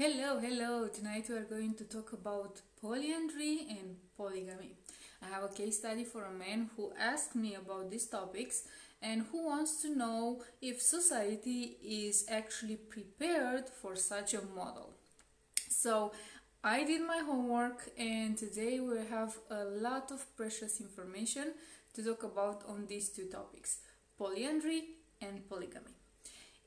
Hello. Tonight we are going to talk about polyandry and polygamy. I have a case study for a man who asked me about these topics and who wants to know if society is actually prepared for such a model. So I did my homework and today we have a lot of precious information to talk about on these two topics, polyandry and polygamy.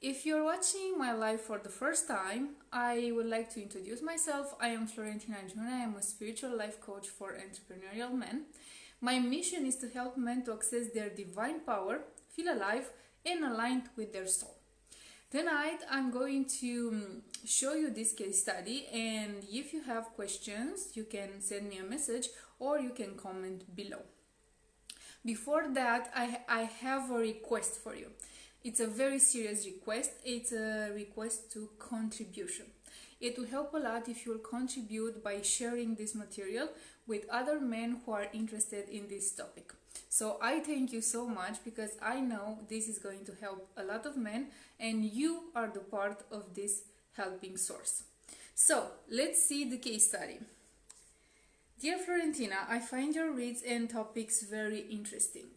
If you're watching my live for the first time, I would like to introduce myself. I am Florentina. I am a spiritual life coach for entrepreneurial men. My mission is to help men to access their divine power, feel alive, and aligned with their soul. Tonight, I'm going to show you this case study, and if you have questions, you can send me a message or you can comment below. Before that, I have a request for you. It's a very serious request. It's a request to contribution. It will help a lot if you'll contribute by sharing this material with other men who are interested in this topic. So I thank you so much because I know this is going to help a lot of men and you are the part of this helping source. So let's see the case study. Dear Florentina, I find your reads and topics very interesting.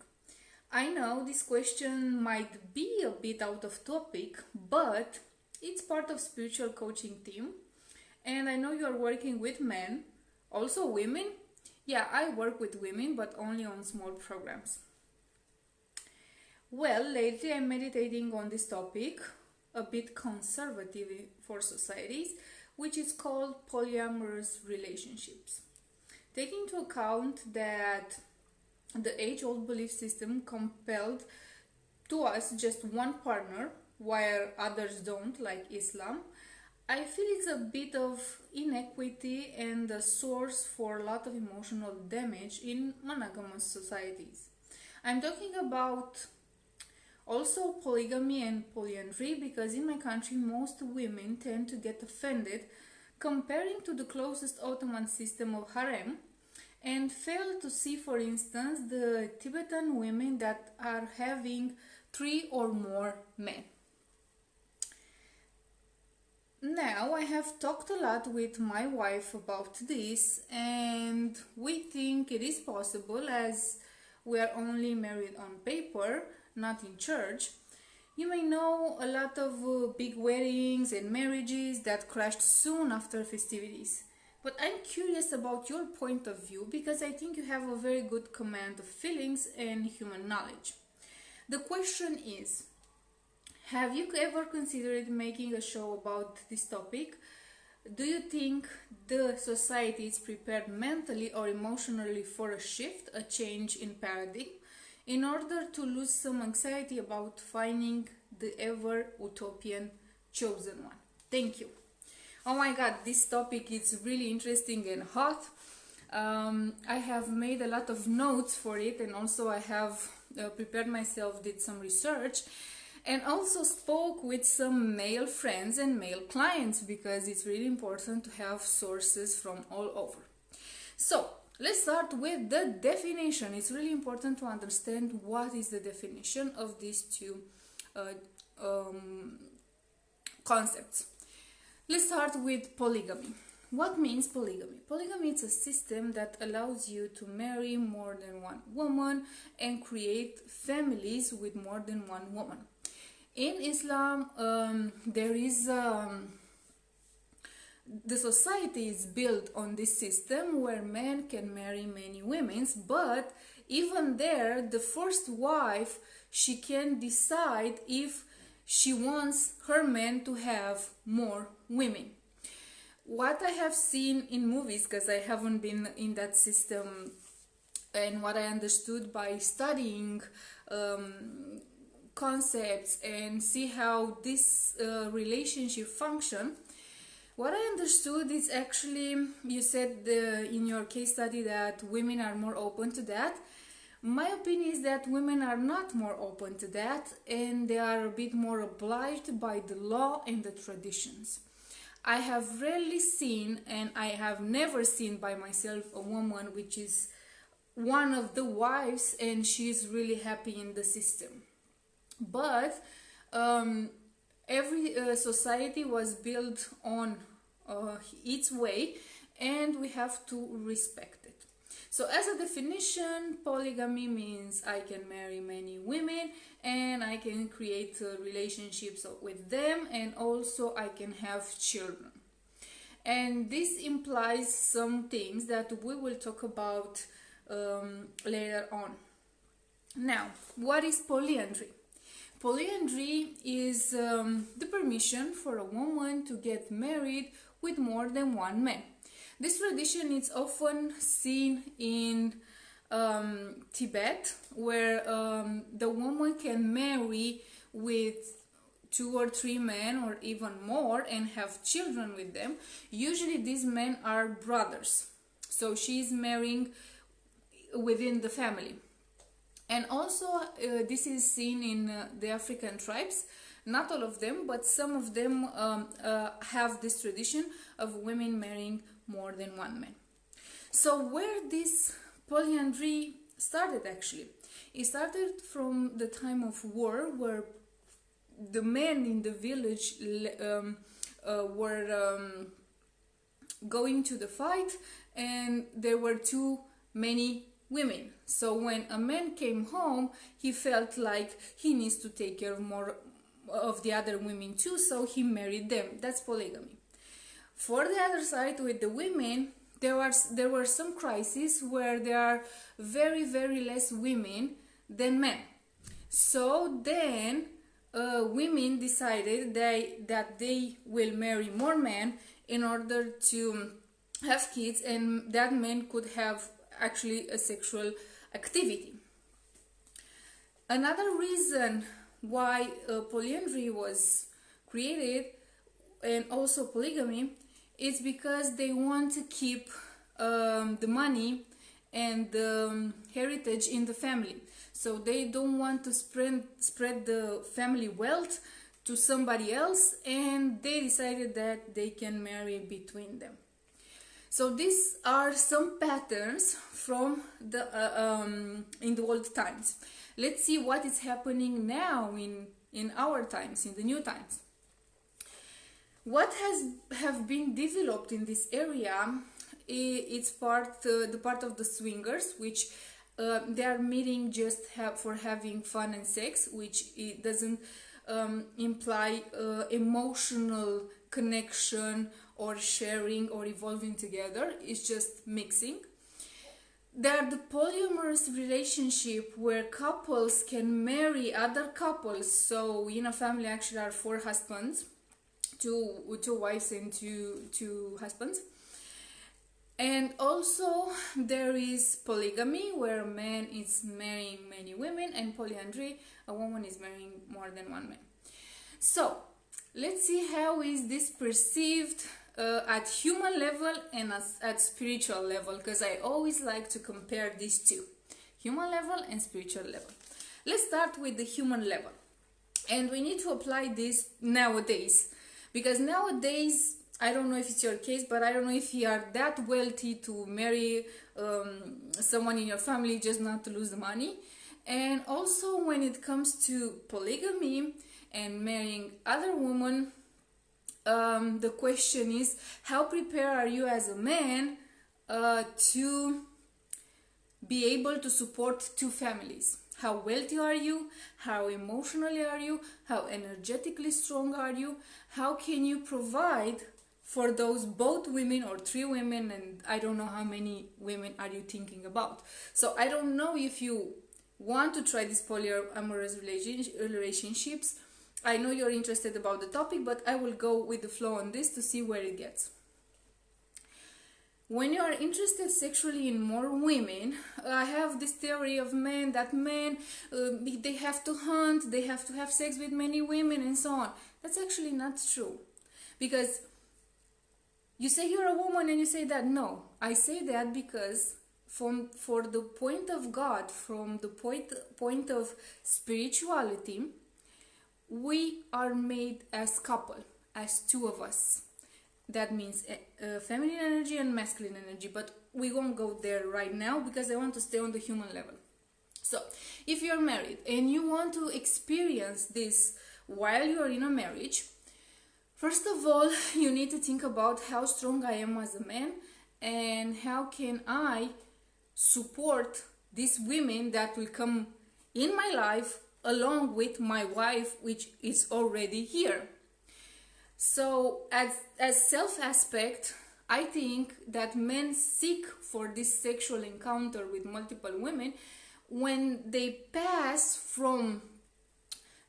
I know this question might be a bit out of topic, but it's part of spiritual coaching team. And I know you are working with men, also women. Yeah, I work with women, but only on small programs. Well, lately I'm meditating on this topic, a bit conservative for societies, which is called polyamorous relationships. Taking into account that the age-old belief system compelled to us just one partner, while others don't, like Islam, I feel it's a bit of inequity and a source for a lot of emotional damage in monogamous societies. I'm talking about also polygamy and polyandry because in my country most women tend to get offended comparing to the closest Ottoman system of harem, and fail to see, for instance, the Tibetan women that are having 3 or more men. Now, I have talked a lot with my wife about this, and we think it is possible as we are only married on paper, not in church. You may know a lot of big weddings and marriages that crashed soon after festivities. But I'm curious about your point of view because I think you have a very good command of feelings and human knowledge. The question is, have you ever considered making a show about this topic? Do you think the society is prepared mentally or emotionally for a shift, a change in paradigm, in order to lose some anxiety about finding the ever utopian chosen one? Thank you. Oh my god, this topic is really interesting and hot. I have made a lot of notes for it, and also I have prepared myself, did some research, and also spoke with some male friends and male clients because it's really important to have sources from all over. So let's start with the definition. It's really important to understand what is the definition of these two concepts. Let's start with polygamy. What means polygamy? Polygamy is a system that allows you to marry more than one woman and create families with more than one woman. In Islam, the society is built on this system where men can marry many women, but even there, the first wife, she can decide if she wants her man to have more women. What I have seen in movies, because I haven't been in that system, and what I understood by studying concepts and see how this relationship function, what I understood is actually, you said in your case study that women are more open to that. My opinion is that women are not more open to that and they are a bit more obliged by the law and the traditions. I have rarely seen, and I have never seen by myself, a woman which is one of the wives and she's really happy in the system. But every society was built on its way, and we have to respect it. So as a definition, polygamy means I can marry many women and I can create relationships with them, and also I can have children. And this implies some things that we will talk about later on. Now, what is polyandry? Polyandry is the permission for a woman to get married with more than one man. This tradition is often seen in Tibet, where the woman can marry with 2 or 3 men or even more and have children with them. Usually these men are brothers, so she's marrying within the family. And also this is seen in the African tribes. Not all of them, but some of them have this tradition of women marrying more than one man. So where this polyandry started actually? It started from the time of war, where the men in the village were going to the fight, and there were too many women. So when a man came home, he felt like he needs to take care of more of the other women too, so he married them. That's polygamy. For the other side, with the women, there were some crises where there are very less women than men. So then women decided that they will marry more men in order to have kids, and that men could have actually a sexual activity. Another reason why polyandry was created, and also polygamy, is because they want to keep the money and the heritage in the family. So they don't want to spread the family wealth to somebody else, and they decided that they can marry between them. So these are some patterns from the in the old times. Let's see what is happening now in our times, in the new times. What have been developed in this area? It's the part of the swingers, which they are meeting just for having fun and sex, which it doesn't imply emotional connection or sharing or evolving together. It's just mixing. There are the polyamorous relationship, where couples can marry other couples. So in a family actually are 4 husbands, two wives and two husbands. And also there is polygamy, where a man is marrying many women, and polyandry, a woman is marrying more than one man. So let's see how is this perceived at human level and at spiritual level, because I always like to compare these two, human level and spiritual level. Let's start with the human level, and we need to apply this nowadays, because nowadays, I don't know if it's your case, but I don't know if you are that wealthy to marry someone in your family just not to lose the money. And also when it comes to polygamy and marrying other women, the question is, how prepared are you as a man to be able to support 2 families? How wealthy are you? How emotionally are you? How energetically strong are you? How can you provide for those both women or 3 women, and I don't know how many women are you thinking about. So I don't know if you want to try these polyamorous relationships. I know you're interested about the topic, but I will go with the flow on this to see where it gets. When you are interested sexually in more women, I have this theory of men, that men, they have to hunt, they have to have sex with many women and so on. That's actually not true. Because you say you're a woman and you say that. No, I say that because for the point of God, from the point of spirituality, we are made as couple, as 2 of us. That means feminine energy and masculine energy, but we won't go there right now because I want to stay on the human level. So if you're married and you want to experience this while you're in a marriage, First of all, you need to think about how strong I am as a man and how can I support these women that will come in my life along with my wife, which is already here. So as self aspect, I think that men seek for this sexual encounter with multiple women when they pass from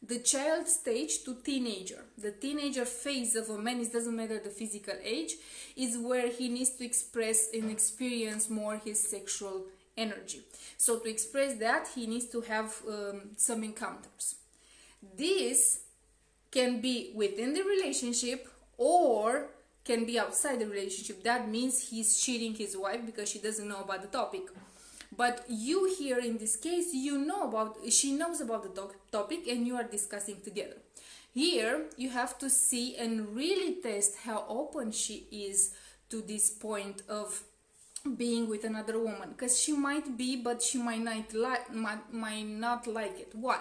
the child stage to teenager. The teenager phase of a man, it doesn't matter the physical age, is where he needs to express and experience more his sexual energy. So to express that, he needs to have some encounters. This can be within the relationship or can be outside the relationship. That means he's cheating his wife because she doesn't know about the topic. But you here in this case, she knows about the topic and you are discussing together. Here you have to see and really test how open she is to this point of being with another woman, because she might be, but she might not like it. Why?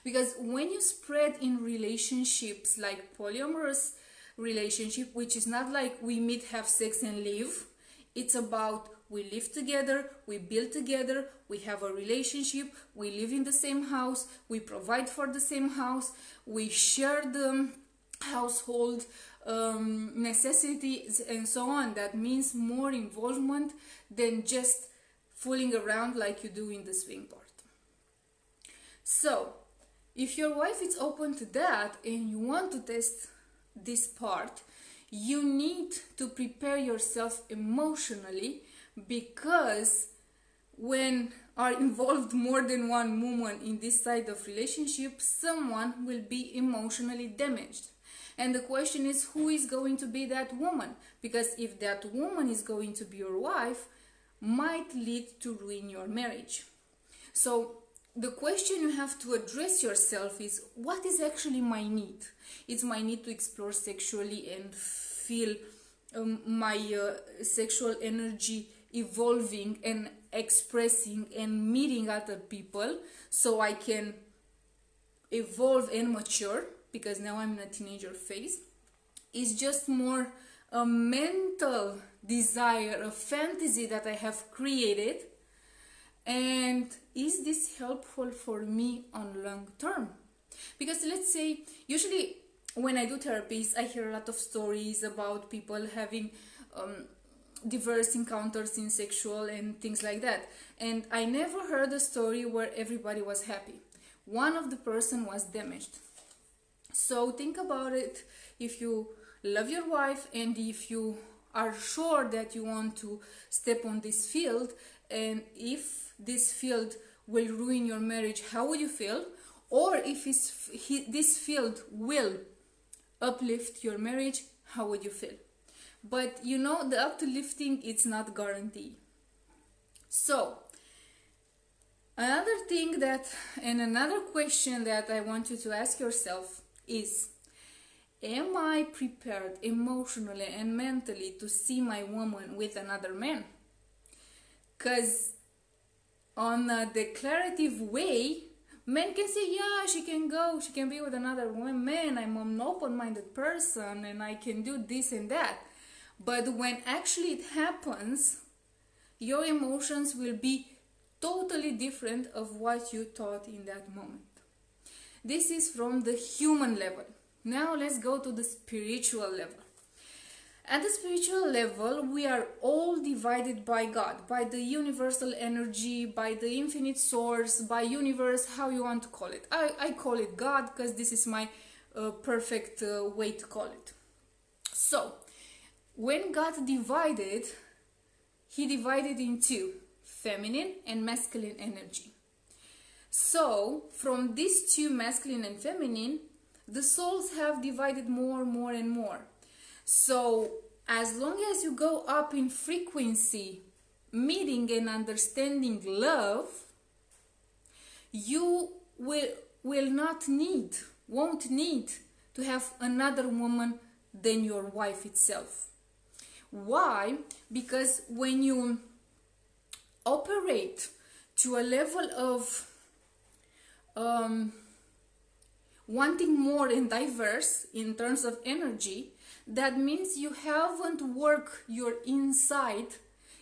Because when you spread in relationships like polyamorous relationship, which is not like we meet, have sex and leave, it's about we live together, we build together, we have a relationship, we live in the same house, we provide for the same house, we share the household necessities and so on. That means more involvement than just fooling around like you do in the swing part. So if your wife is open to that and you want to test this part, you need to prepare yourself emotionally, because when are involved more than one woman in this side of relationship, someone will be emotionally damaged. And the question is, who is going to be that woman? Because if that woman is going to be your wife, might lead to ruin your marriage. So the question you have to address yourself is, what is actually my need? It's my need to explore sexually and feel my sexual energy evolving and expressing and meeting other people so I can evolve and mature, because now I'm in a teenager phase. It's just more a mental desire, a fantasy that I have created, and is this helpful for me on long term? Because let's say, usually when I do therapies, I hear a lot of stories about people having diverse encounters in sexual and things like that, and I never heard a story where everybody was happy. One of the person was damaged. So think about it. If you love your wife and if you are sure that you want to step on this field, and if this field will ruin your marriage, how would you feel? Or if this field will uplift your marriage, how would you feel? But you know, the uplifting, it's not guaranteed. So another thing and another question that I want you to ask yourself is, am I prepared emotionally and mentally to see my woman with another man? Because on a declarative way, men can say, yeah, she can be with another woman, I'm an open-minded person and I can do this and that. But when actually it happens, your emotions will be totally different of what you thought in that moment. This is from the human level. Now let's go to the spiritual level. At the spiritual level, we are all divided by God, by the universal energy, by the infinite source, by universe, how you want to call it. I call it God because this is my perfect way to call it. So, when God divided, He divided into feminine and masculine energy. So, from these two, masculine and feminine, the souls have divided more and more. So, as long as you go up in frequency, meeting and understanding love, you won't need to have another woman than your wife itself. Why? Because when you operate to a level of wanting more and diverse in terms of energy, that means you haven't worked your inside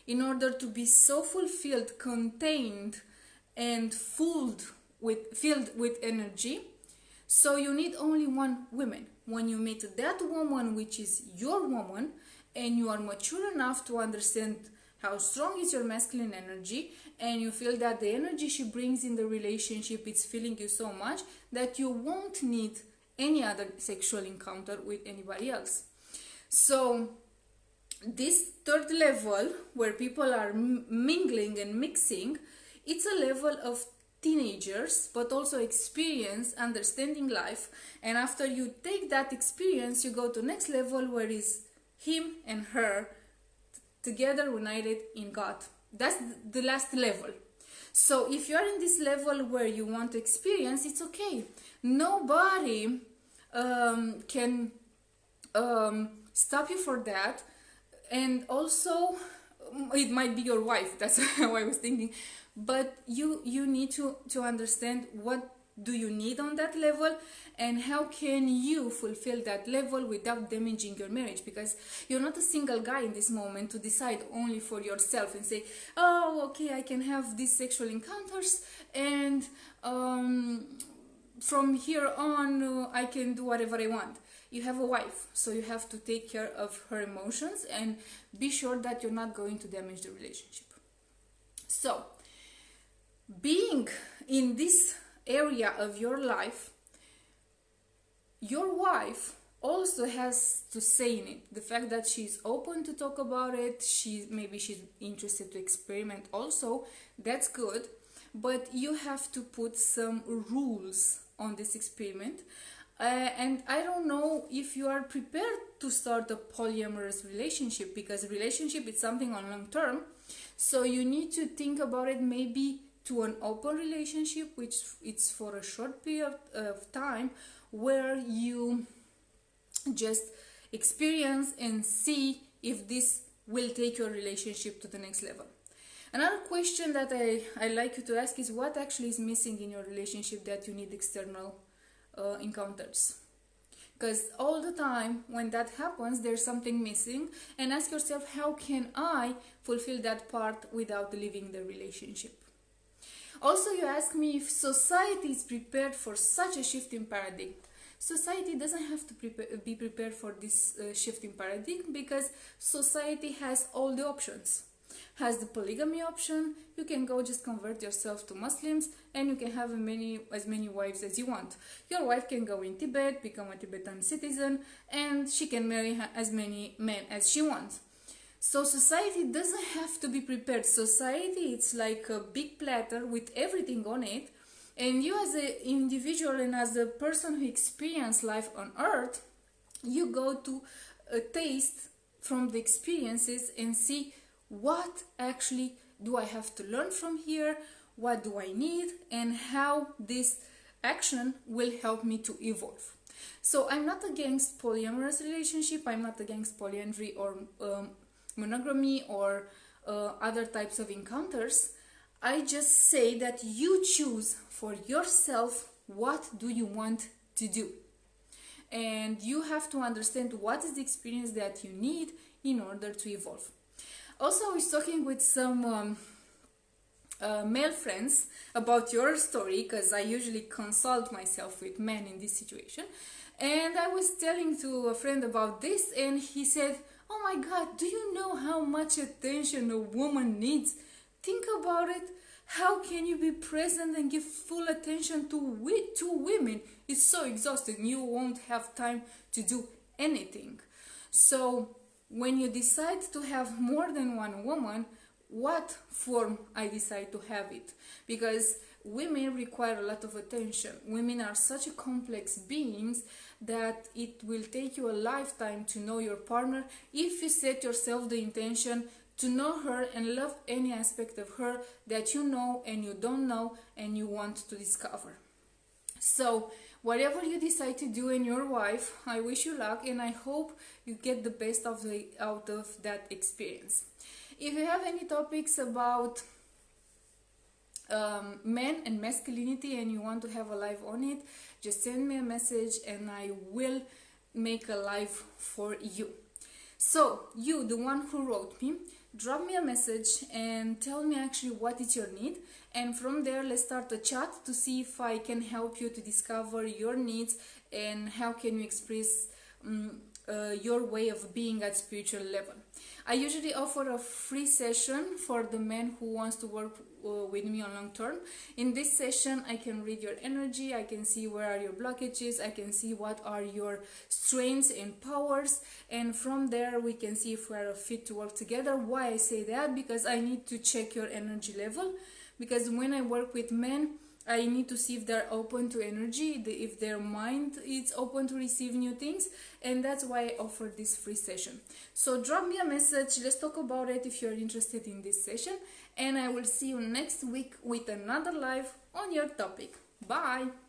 in order to be so fulfilled, contained, and filled with energy. So you need only one woman. When you meet that woman, which is your woman, and you are mature enough to understand how strong is your masculine energy, and you feel that the energy she brings in the relationship is filling you so much that you won't need any other sexual encounter with anybody else. So this third level, where people are mingling and mixing, it's a level of teenagers, but also experience, understanding life. And after you take that experience, you go to next level, where is him and her together united in God. That's the last level. So if you are in this level where you want to experience, it's okay. Nobody can stop you for that. And also, it might be your wife. That's how I was thinking. But you need to understand what do you need on that level, and how can you fulfill that level without damaging your marriage, because you're not a single guy in this moment to decide only for yourself and say, oh, okay, I can have these sexual encounters, and from here on I can do whatever I want. You have a wife, so you have to take care of her emotions and be sure that you're not going to damage the relationship. So being in this area of your life, your wife also has to say in it. The fact that she's open to talk about it, maybe she's interested to experiment also, that's good. But you have to put some rules on this experiment. And I don't know if you are prepared to start a polyamorous relationship, because relationship is something on long term. So you need to think about it maybe to an open relationship, which it's for a short period of time, where you just experience and see if this will take your relationship to the next level. Another question that I like you to ask is, what actually is missing in your relationship that you need external encounters? Because all the time when that happens, there's something missing, and ask yourself, how can I fulfill that part without leaving the relationship? Also, you ask me if society is prepared for such a shift in paradigm. Society doesn't have to be prepared for this shift in paradigm, because society has all the options. Has the polygamy option. You can go just convert yourself to Muslims, and you can have as many wives as you want. Your wife can go in Tibet, become a Tibetan citizen, and she can marry as many men as she wants. So society doesn't have to be prepared. Society, it's like a big platter with everything on it, and you as an individual and as a person who experiences life on earth, you go to taste from the experiences and see, what actually do I have to learn from here, what do I need, and how this action will help me to evolve. So I'm not against polyamorous relationship, I'm not against polyandry or monogamy or other types of encounters. I just say that you choose for yourself what do you want to do, and you have to understand what is the experience that you need in order to evolve. Also, I was talking with some male friends about your story, because I usually consult myself with men in this situation, and I was telling to a friend about this, and he said, oh my God, do you know how much attention a woman needs? Think about it. How can you be present and give full attention to women? It's so exhausting. You won't have time to do anything. So when you decide to have more than one woman, what form I decide to have it? Because women require a lot of attention. Women are such a complex beings that it will take you a lifetime to know your partner if you set yourself the intention to know her and love any aspect of her that you know and you don't know and you want to discover. So whatever you decide to do in your wife, I wish you luck, and I hope you get the best out of that experience. If you have any topics about men and masculinity and you want to have a live on it, just send me a message and I will make a live for you. So you, the one who wrote me, drop me a message and tell me actually what is your need, and from there let's start a chat to see if I can help you to discover your needs and how can you express your way of being at spiritual level. I usually offer a free session for the man who wants to work with me on long term. In this session I can read your energy, I can see where are your blockages, I can see what are your strengths and powers, and from there we can see if we are fit to work together. Why I say that? Because I need to check your energy level, because when I work with men I need to see if they're open to energy, if their mind is open to receive new things, and that's why I offer this free session. So drop me a message, let's talk about it if you're interested in this session, and I will see you next week with another live on your topic. Bye!